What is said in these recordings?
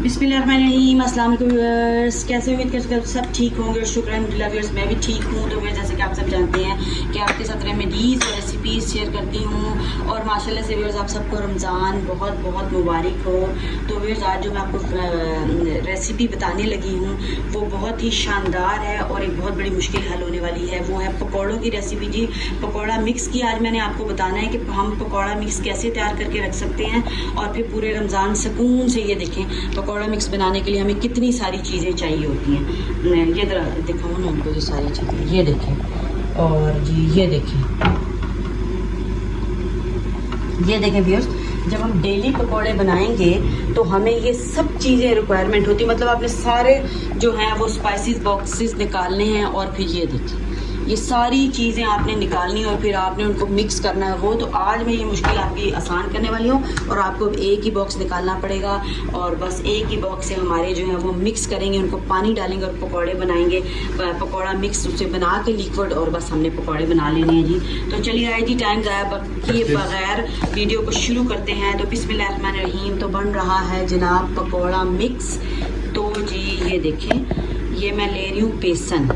बिस्मिल्लाहिर्रहमानिर्रहीम, अस्सलाम वालेकुम व्यूअर्स। कैसे उम्मीद करते हैं सब ठीक होंगे और शुक्र अल्हम्दुलिल्लाह व्यूअर्स मैं भी ठीक हूँ। तो व्यूअर्स जैसे कि आप सब जानते हैं कि आपके साथ रेमेडीज़ और रेसिपीज़ शेयर करती हूँ और माशाल्लाह से व्यूअर्स आप सबको रमज़ान बहुत बहुत मुबारक हो। तो व्यूअर्स आज जो मैं आपको रेसिपी बताने लगी हूँ वो बहुत ही शानदार है और एक बहुत बड़ी मुश्किल हल होने वाली है। वो है पकौड़ों की रेसिपी जी, पकौड़ा मिक्स की। आज मैंने आपको बताना है कि हम पकौड़ा मिक्स कैसे तैयार करके रख सकते हैं और फिर पूरे रमज़ान सुकून से ये देखें पकौड़ा मिक्स बनाने के लिए हमें कितनी सारी चीज़ें चाहिए होती हैं। ये दिखाऊँ ना उनको, ये सारी चीज़ें ये देखें और जी ये देखें व्यूअर्स, जब हम डेली पकौड़े बनाएंगे तो हमें ये सब चीज़ें रिक्वायरमेंट होती है। मतलब आपने सारे जो हैं वो स्पाइसेस बॉक्सेस निकालने हैं और फिर ये देखिए ये सारी चीज़ें आपने निकालनी और फिर आपने उनको मिक्स करना है। वो तो आज मैं ये मुश्किल आपकी आसान करने वाली हूँ और आपको एक ही बॉक्स निकालना पड़ेगा और बस एक ही बॉक्स से हमारे जो है वो मिक्स करेंगे, उनको पानी डालेंगे और पकौड़े बनाएंगे। पकौड़ा मिक्स उसे बना के लिक्विड और बस हमने पकौड़े बना लेने हैं जी। तो चलिए आए जी, टाइम ज़ाया किए बगैर वीडियो को शुरू करते हैं। तो बिस्मिल्लाहिर्रहमानिर्रहीम। तो बन रहा है जनाब पकौड़ा मिक्स। तो जी ये देखें, ये मैं ले रही हूँ बेसन,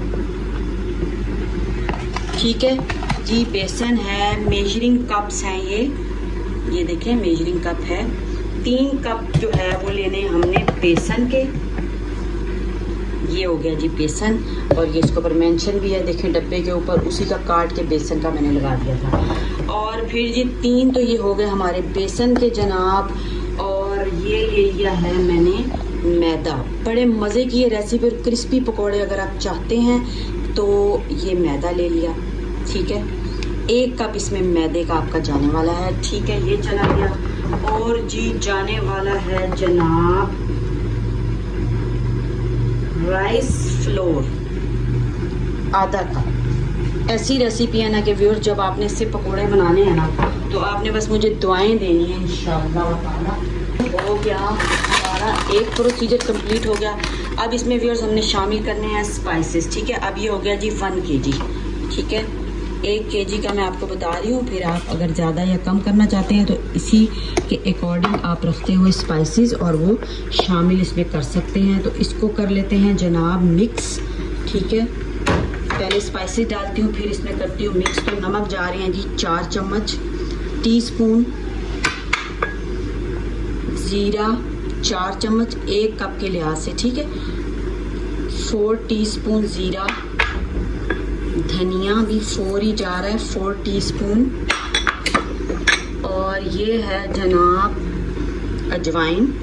ठीक है जी। बेसन है, मेजरिंग कप्स हैं ये देखें मेजरिंग कप है। 3 कप जो है वो लेने हमने बेसन के। ये हो गया जी बेसन और ये इसके ऊपर मेंशन भी है, देखें डब्बे के ऊपर, उसी का काट के बेसन का मैंने लगा दिया था। और फिर जी 3 तो ये हो गए हमारे बेसन के जनाब। और ये ले लिया है मैंने मैदा। बड़े मज़े की ये रेसिपी और क्रिस्पी पकौड़े अगर आप चाहते हैं तो ये मैदा ले लिया, ठीक है। 1 कप इसमें मैदे का आपका जाने वाला है, ठीक है, ये चला गया। और जी जाने वाला है जनाब राइस फ्लोर, आधा कप। ऐसी रेसिपी है ना कि व्यूअर्स जब आपने इससे पकोड़े बनाने हैं ना तो आपने बस मुझे दुआएं देनी है इंशाअल्लाह ताला। हो गया हमारा एक प्रोसीजर कंप्लीट हो गया। अब इसमें व्यूअर्स हमने शामिल करने हैं स्पाइसेस, ठीक है। अब ये हो गया जी 1 kg, ठीक है। 1 kg का मैं आपको बता रही हूँ, फिर आप अगर ज़्यादा या कम करना चाहते हैं तो इसी के अकॉर्डिंग आप रखते हुए स्पाइसेस और वो शामिल इसमें कर सकते हैं। तो इसको कर लेते हैं जनाब मिक्स, ठीक है। पहले स्पाइसेस डालती हूँ फिर इसमें करती हूँ मिक्स। तो नमक जा रहे हैं जी 4 चम्मच, टीस्पून ज़ीरा 4 चम्मच 1 कप के लिहाज से, ठीक है। 4 टीस्पून ज़ीरा, धनिया भी 4 ही जा रहा है, 4 टीस्पून। और ये है जनाब अजवाइन,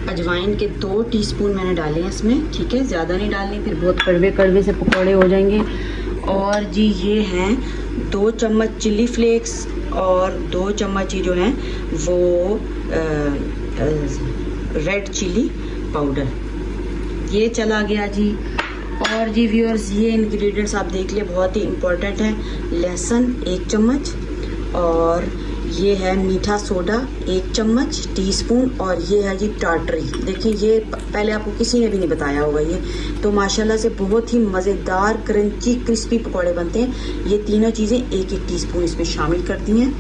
अजवाइन के 2 टीस्पून मैंने डाले हैं इसमें, ठीक है। ज़्यादा नहीं डालनी, फिर बहुत कड़वे कड़वे से पकौड़े हो जाएंगे। और जी ये हैं 2 चम्मच चिली फ्लेक्स और 2 चम्मच ही जो हैं वो रेड चिली पाउडर, ये चला गया जी। और जी व्यूअर्स ये इंग्रेडिएंट्स आप देख लिए, बहुत ही इम्पोर्टेंट है। लहसुन 1 चम्मच और ये है मीठा सोडा 1 चम्मच टीस्पून। और ये है जी टाटरी, देखिए ये पहले आपको किसी ने भी नहीं बताया होगा। ये तो माशाल्लाह से बहुत ही मज़ेदार क्रंची क्रिस्पी पकौड़े बनते हैं। ये तीनों चीज़ें 1-1 टीस्पून इसमें शामिल करती हैं,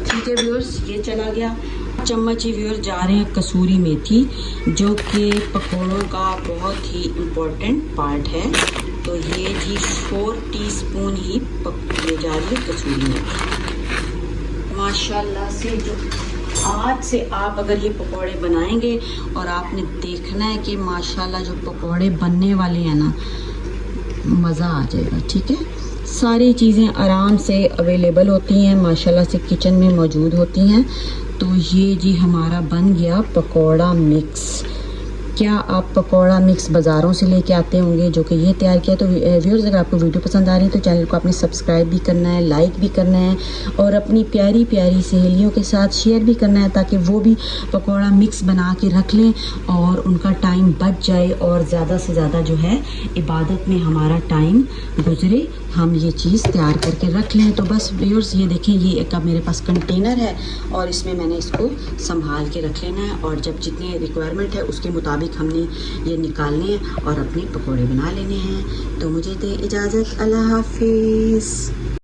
ठीक है व्यूअर्स। ये चला गया। चम्मच ही व्यूअर्स जा रहे हैं कसूरी मेथी, जो कि पकौड़ों का बहुत ही इम्पोर्टेंट पार्ट है। तो ये जी 4 टीस्पून ही ये जा रही है कसूरी मेथी। माशाल्लाह से जो आज से आप अगर ये पकौड़े बनाएंगे और आपने देखना है कि माशाल्लाह जो पकौड़े बनने वाले हैं ना, मज़ा आ जाएगा, ठीक है। सारी चीज़ें आराम से अवेलेबल होती हैं, माशाल्लाह से किचन में मौजूद होती हैं। तो ये जी हमारा बन गया पकौड़ा मिक्स। क्या आप पकौड़ा मिक्स बाज़ारों से लेके आते होंगे जो कि ये तैयार किया। तो व्यूअर्स अगर आपको वीडियो पसंद आ रही है तो चैनल को आपने सब्सक्राइब भी करना है, लाइक भी करना है और अपनी प्यारी प्यारी सहेलियों के साथ शेयर भी करना है ताकि वो भी पकौड़ा मिक्स बना के रख लें और उनका टाइम बच जाए और ज़्यादा से ज़्यादा जो है इबादत में हमारा टाइम गुजरे, हम ये चीज़ तैयार करके रख लें। तो बस व्यूअर्स ये देखें, ये एक अब मेरे पास कंटेनर है और इसमें मैंने इसको संभाल के रख लेना है और जब जितनी रिक्वायरमेंट है उसके मुताबिक हमने ये निकालने हैं और अपने पकौड़े बना लेने हैं। तो मुझे दे इजाज़त, अल्लाह हाफिज़।